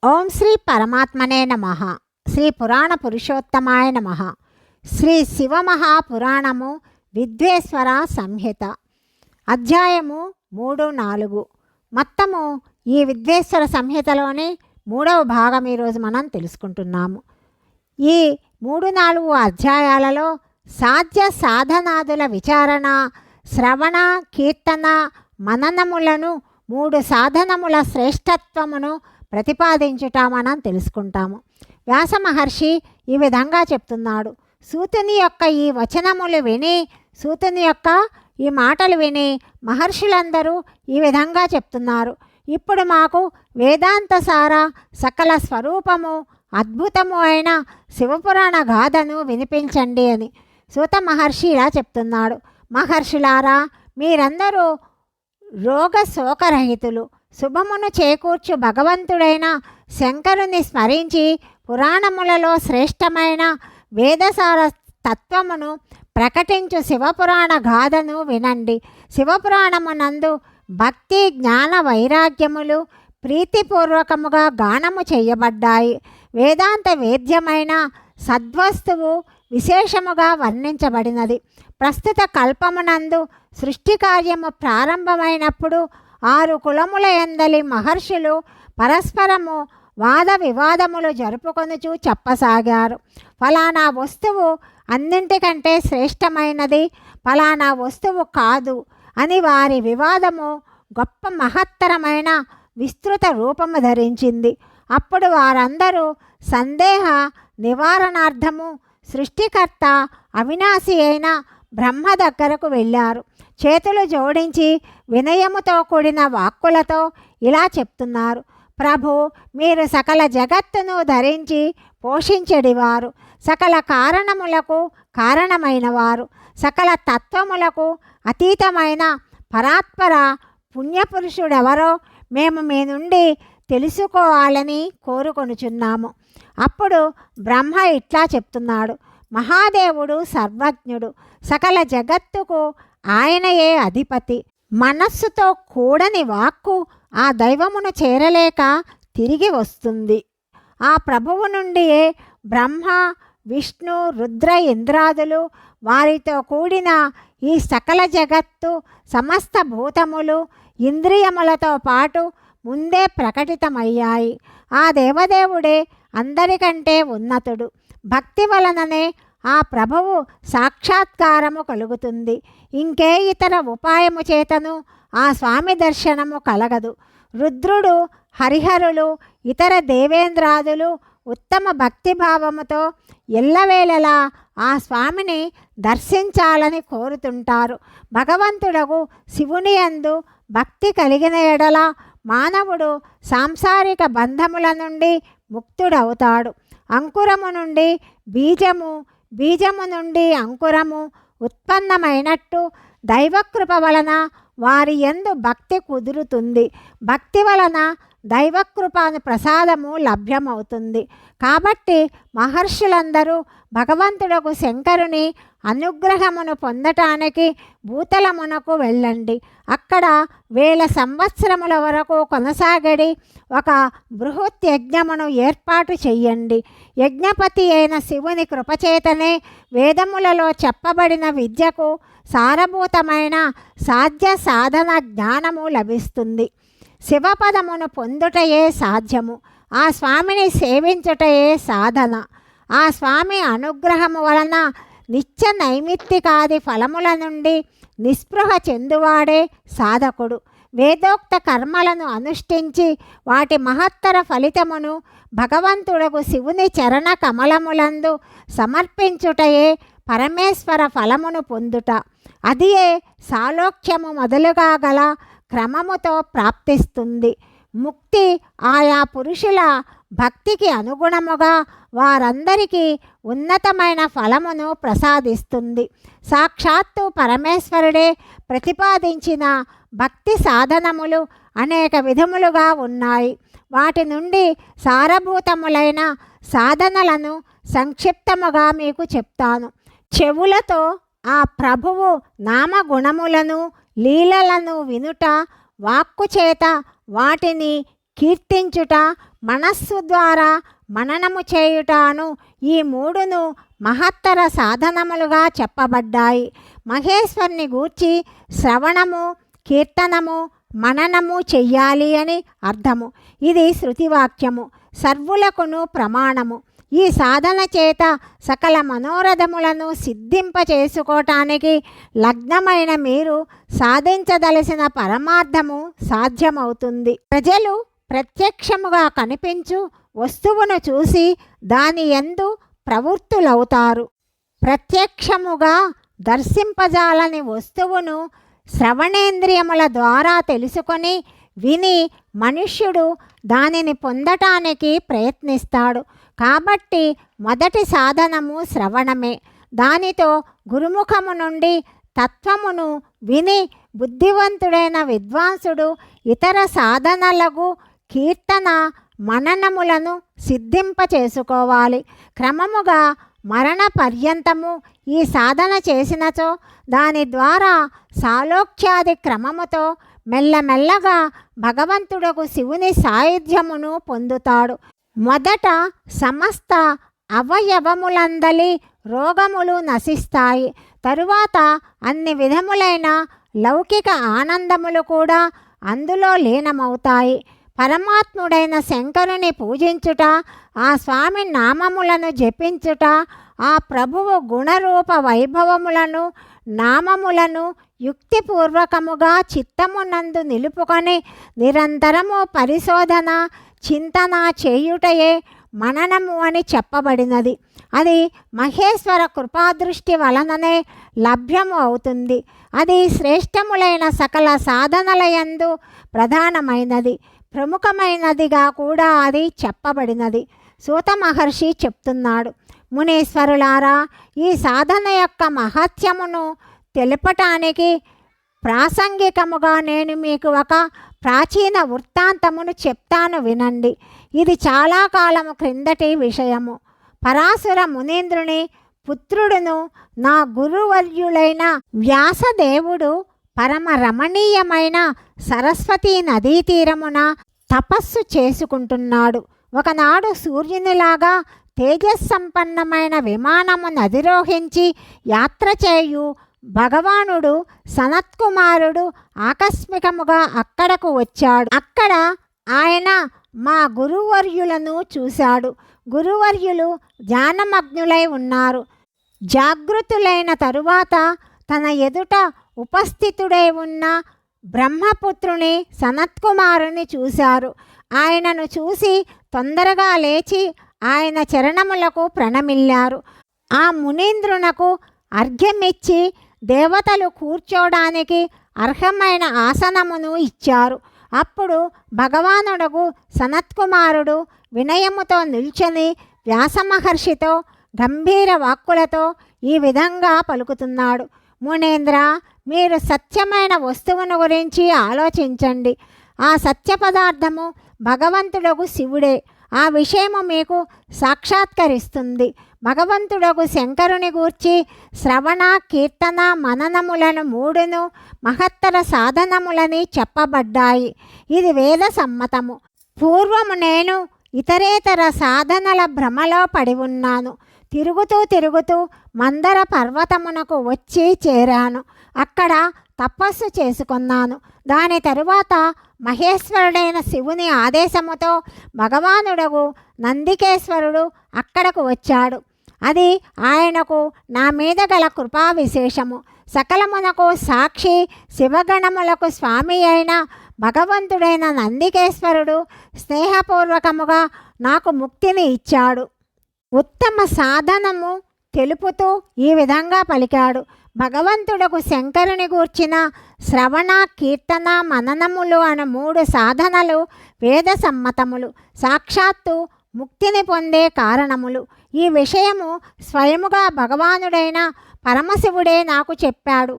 ఓం శ్రీ పరమాత్మనే నమః. శ్రీ పురాణ పురుషోత్తమాయ నమః. శ్రీ శివమహాపురాణము విద్వేశ్వర సంహిత అధ్యాయము 3-4. మొత్తము ఈ విద్వేశ్వర సంహితలోని 3వ భాగం ఈరోజు మనం తెలుసుకుంటున్నాము. ఈ 3-4 అధ్యాయాలలో సాధ్య సాధనాదుల విచారణ, శ్రవణ, కీర్తన, మననములను 3 సాధనముల శ్రేష్టత్వమును ప్రతిపాదించుట మనం తెలుసుకుంటాము. వ్యాస మహర్షి ఈ విధంగా చెప్తున్నాడు. సూతుని యొక్క ఈ వచనములు విని, సూతుని యొక్క ఈ మాటలు విని మహర్షులందరూ ఈ విధంగా చెప్తున్నారు. ఇప్పుడు మాకు వేదాంత సార సకల స్వరూపము అద్భుతము అయిన శివపురాణ గాథను వినిపించండి అని సూత మహర్షి ఇలా చెప్తున్నాడు. మహర్షులారా, మీరందరూ రోగ శోకరహితులు. శుభమును చేకూర్చు భగవంతుడైన శంకరుని స్మరించి పురాణములలో శ్రేష్టమైన వేదసార తత్వమును ప్రకటించు శివపురాణ గాథను వినండి. శివపురాణమునందు భక్తి, జ్ఞాన, వైరాగ్యములు ప్రీతిపూర్వకముగా గానము చేయబడ్డాయి. వేదాంత వేద్యమైన సద్వస్తువు విశేషముగా వర్ణించబడినది. ప్రస్తుత కల్పమునందు సృష్టి కార్యము ప్రారంభమైనప్పుడు 6 కులముల యందలి మహర్షులు పరస్పరము వాద వివాదములు జరుపుకొనుచు చెప్పసాగారు. ఫలానా వస్తువు అన్నింటికంటే శ్రేష్టమైనది, ఫలానా వస్తువు కాదు అని వారి వివాదము గొప్ప మహత్తరమైన విస్తృత రూపము ధరించింది. అప్పుడు వారందరూ సందేహ నివారణార్థము సృష్టికర్త అవినాశి అయిన బ్రహ్మ దగ్గరకు వెళ్ళారు. చేతులు జోడించి వినయముతో కూడిన వాక్కులతో ఇలా చెప్తున్నారు. ప్రభు, మీరు సకల జగత్తును ధరించి పోషించెడివారు, సకల కారణములకు కారణమైనవారు, సకల తత్వములకు అతీతమైన పరాత్పర పుణ్యపురుషుడెవరో మేము మీ నుండి తెలుసుకోవాలని కోరుకొనుచున్నాము. అప్పుడు బ్రహ్మ ఇట్లా చెప్తున్నాడు. మహాదేవుడు సర్వజ్ఞుడు, సకల జగత్తుకు ఆయనయే అధిపతి. మనస్సుతో కూడని వాక్కు ఆ దైవమును చేరలేక తిరిగి వస్తుంది. ఆ ప్రభువు నుండియే బ్రహ్మ, విష్ణు, రుద్ర, ఇంద్రాదులు, వారితో కూడిన ఈ సకల జగత్తు, సమస్త భూతములు ఇంద్రియములతో పాటు ముందే ప్రకటితమయ్యాయి. ఆ దేవదేవుడే అందరికంటే ఉన్నతుడు. భక్తి వలననే ఆ ప్రభువు సాక్షాత్కారము కలుగుతుంది. ఇంకే ఇతర ఉపాయము చేతను ఆ స్వామి దర్శనము కలగదు. రుద్రుడు, హరిహరులు, ఇతర దేవేంద్రాదులు ఉత్తమ భక్తిభావముతో ఎల్లవేళలా ఆ స్వామిని దర్శించాలని కోరుతుంటారు. భగవంతుడగు శివుని యందు భక్తి కలిగిన ఎడల మానవుడు సాంసారిక బంధముల నుండి ముక్తుడవుతాడు. అంకురము నుండి బీజము, బీజము నుండి అంకురము ఉత్పన్నమైనట్టు దైవకృప వలన వారి యందు భక్తి కుదురుతుంది. భక్తి వలన దైవకృపాను ప్రసాదము లభ్యమవుతుంది. కాబట్టి మహర్షులందరూ భగవంతుడకు శంకరుని అనుగ్రహమును పొందటానికి భూతలమునకు వెళ్ళండి. అక్కడ 1000 సంవత్సరముల వరకు కొనసాగడి ఒక బృహత్ యజ్ఞమును ఏర్పాటు చెయ్యండి. యజ్ఞపతి అయిన శివుని కృపచేతనే వేదములలో చెప్పబడిన విద్యకు సారభూతమైన సాధ్య సాధన జ్ఞానము లభిస్తుంది. శివపదమును పొందుటయే సాధ్యము. ఆ స్వామిని సేవించుటయే సాధన. ఆ స్వామి అనుగ్రహము వలన నిత్య నైమిత్తికాది ఫలముల నుండి నిస్పృహ చెందువాడే సాధకుడు. వేదోక్త కర్మలను అనుష్ఠించి వాటి మహత్తర ఫలితమును భగవంతుడకు శివుని చరణ కమలములందు సమర్పించుటయే పరమేశ్వర ఫలమును పొందుట. అదియే సాలోక్యము మొదలుగా గల క్రమముతో ప్రాప్తిస్తుంది. ముక్తి ఆయా పురుషుల భక్తికి అనుగుణముగా వారందరికీ ఉన్నతమైన ఫలమును ప్రసాదిస్తుంది. సాక్షాత్తు పరమేశ్వరుడే ప్రతిపాదించిన భక్తి సాధనములు అనేక విధములుగా ఉన్నాయి. వాటి నుండి సారభూతములైన సాధనలను సంక్షిప్తముగా మీకు చెప్తాను. చెవులతో ఆ ప్రభువు నామగుణములను, లీలలను వినుట, వాక్కు చేత వాటిని కీర్తించుట, మనస్సు ద్వారా మననము చేయుటాను ఈ మూడును మహత్తర సాధనములుగా చెప్పబడ్డాయి. మహేశ్వరుని గూర్చి శ్రవణము, కీర్తనము, మననము చెయ్యాలి అని అర్థము. ఇది శృతివాక్యము, సర్వులకును ప్రమాణము. ఈ సాధన చేత సకల మనోరథములను సిద్ధింపచేసుకోవటానికి లగ్నమైన మీరు సాధించదలసిన పరమార్థము సాధ్యమవుతుంది. ప్రజలు ప్రత్యక్షముగా కనిపించు వస్తువును చూసి దాని యందు ప్రవృత్తులవుతారు. ప్రత్యక్షముగా దర్శింపజాలని వస్తువును శ్రవణేంద్రియముల ద్వారా తెలుసుకొని విని మనుష్యుడు దానిని పొందటానికి ప్రయత్నిస్తాడు. కాబట్టి మొదటి సాధనము శ్రవణమే. దానితో గురుముఖము నుండి తత్వమును విని బుద్ధివంతుడైన విద్వాంసుడు ఇతర సాధనలకు కీర్తన, మననములను సిద్ధింపచేసుకోవాలి. క్రమముగా మరణ పర్యంతము ఈ సాధన చేసినచో దాని ద్వారా సాలోక్యాది క్రమముతో మెల్లమెల్లగా భగవంతుడకు శివుని సాయుధ్యమును పొందుతాడు. మొదట సమస్త అవయవములందలి రోగములు నశిస్తాయి. తరువాత అన్ని విధములైన లౌకిక ఆనందములు కూడా అందులో లీనమవుతాయి. పరమాత్ముడైన శంకరుని పూజించుట, ఆ స్వామి నామములను జపించుట, ఆ ప్రభువు గుణరూప వైభవములను నామములను యుక్తిపూర్వకముగా చిత్తమునందు నిలుపుకొని నిరంతరము పరిశోధన, చింతన చేయుటయే మననము అని చెప్పబడినది. అది మహేశ్వర కృపాదృష్టి వలననే లభ్యము అవుతుంది. అది శ్రేష్టములైన సకల సాధనలయందు ప్రధానమైనది, ప్రముఖమైనదిగా కూడా అది చెప్పబడినది. సూత మహర్షి చెప్తున్నాడు, మునీశ్వరులారా, ఈ సాధన యొక్క మహత్యమును తెలుపటానికి ప్రాసంగికముగా నేను మీకు ఒక ప్రాచీన వృత్తాంతమును చెప్తాను, వినండి. ఇది చాలా కాలము క్రిందటి విషయము. పరాశుర మునీంద్రుని పుత్రుడును నా గురువర్యులైన వ్యాసదేవుడు పరమ రమణీయమైన సరస్వతీ నదీ తీరమున తపస్సు చేసుకుంటున్నాడు. ఒకనాడు సూర్యునిలాగా తేజస్సంపన్నమైన విమానమును అధిరోహించి యాత్ర చేయు భగవానుడు సనత్కుమారుడు ఆకస్మికముగా అక్కడకు వచ్చాడు. అక్కడ ఆయన మా గురువర్యులను చూశాడు. గురువర్యులు ధ్యానమగ్నులై ఉన్నారు. జాగృతులైన తరువాత తన ఎదుట ఉపస్థితుడై ఉన్న బ్రహ్మపుత్రుని సనత్కుమారుని చూశారు. ఆయనను చూసి తొందరగా లేచి ఆయన చరణములకు ప్రణమిల్లారు. ఆ మునీంద్రునకు అర్ఘ్యమిచ్చి దేవతలు కూర్చోడానికి అర్హమైన ఆసనమును ఇచ్చారు. అప్పుడు భగవానుడకు సనత్కుమారుడు వినయముతో నిల్చొని వ్యాసమహర్షితో గంభీర వాక్కులతో ఈ విధంగా పలుకుతున్నాడు. మునీంద్ర, మీరు సత్యమైన వస్తువును గురించి ఆలోచించండి. ఆ సత్య పదార్థము భగవంతుడకు శివుడే. ఆ విషయము మీకు సాక్షాత్కరిస్తుంది. భగవంతుడకు శంకరుని గూర్చి శ్రవణ, కీర్తన, మననములను మూడును మహత్తర సాధనములని చెప్పబడ్డాయి. ఇది వేద సమ్మతము. పూర్వము నేను ఇతరేతర సాధనల భ్రమలో పడి ఉన్నాను. తిరుగుతూ మందర పర్వతమునకు వచ్చి చేరాను. అక్కడ తపస్సు చేసుకున్నాను. దాని తరువాత మహేశ్వరుడైన శివుని ఆదేశముతో భగవానుడకు నందికేశ్వరుడు అక్కడకు వచ్చాడు. అది ఆయనకు నా మీద గల కృపా విశేషము. సకలమునకు సాక్షి, శివగణములకు స్వామి అయిన భగవంతుడైన నందికేశ్వరుడు స్నేహపూర్వకముగా నాకు ముక్తిని ఇచ్చాడు. ఉత్తమ సాధనము తెలుపుతూ ఈ విధంగా పలికాడు. భగవంతుడకు శంకరుని గూర్చిన శ్రవణ, కీర్తన, మననములు అను మూడు సాధనలు వేద సమ్మతములు, సాక్షాత్తు ముక్తిని పొందే కారణములు. ఈ విషయము స్వయముగా భగవానుడైన పరమశివుడే నాకు చెప్పాడు.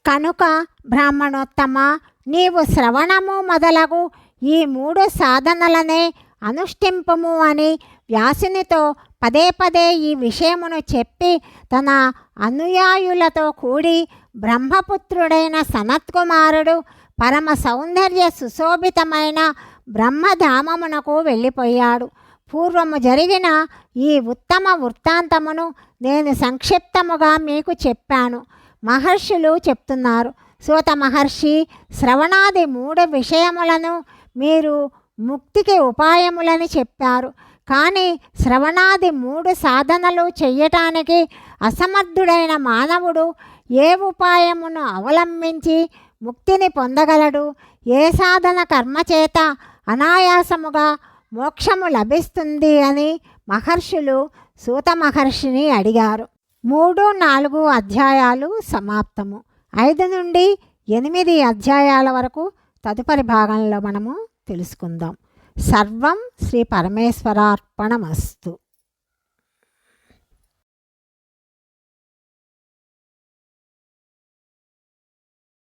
కనుక బ్రాహ్మణోత్తమ, నీవు శ్రవణము మొదలగు ఈ మూడు సాధనలనే అనుష్ఠింపుము అని వ్యాసునితో పదే ఈ విషయమును చెప్పి తన అనుయాయులతో కూడి బ్రహ్మపుత్రుడైన సనత్కుమారుడు పరమ సౌందర్య సుశోభితమైన బ్రహ్మధామమునకు వెళ్ళిపోయాడు. పూర్వము జరిగిన ఈ ఉత్తమ వృత్తాంతమును నేను సంక్షిప్తముగా మీకు చెప్పాను. మహర్షులు చెప్తున్నారు, సూత మహర్షి, శ్రవణాది 3 విషయములను మీరు ముక్తికి ఉపాయములని చెప్పారు. కానీ శ్రవణాది 3 సాధనలు చెయ్యటానికి అసమర్థుడైన మానవుడు ఏ ఉపాయమును అవలంబించి ముక్తిని పొందగలడు? ఏ సాధన కర్మచేత అనాయాసముగా మోక్షము లభిస్తుంది అని మహర్షులు సూత మహర్షిని అడిగారు. 3, 4 అధ్యాయాలు సమాప్తము. 5 నుండి 8 అధ్యాయాల వరకు తదుపరి భాగంలో మనము తెలుసుకుందాం. సర్వం శ్రీ పరమేశ్వరార్పణమస్తు.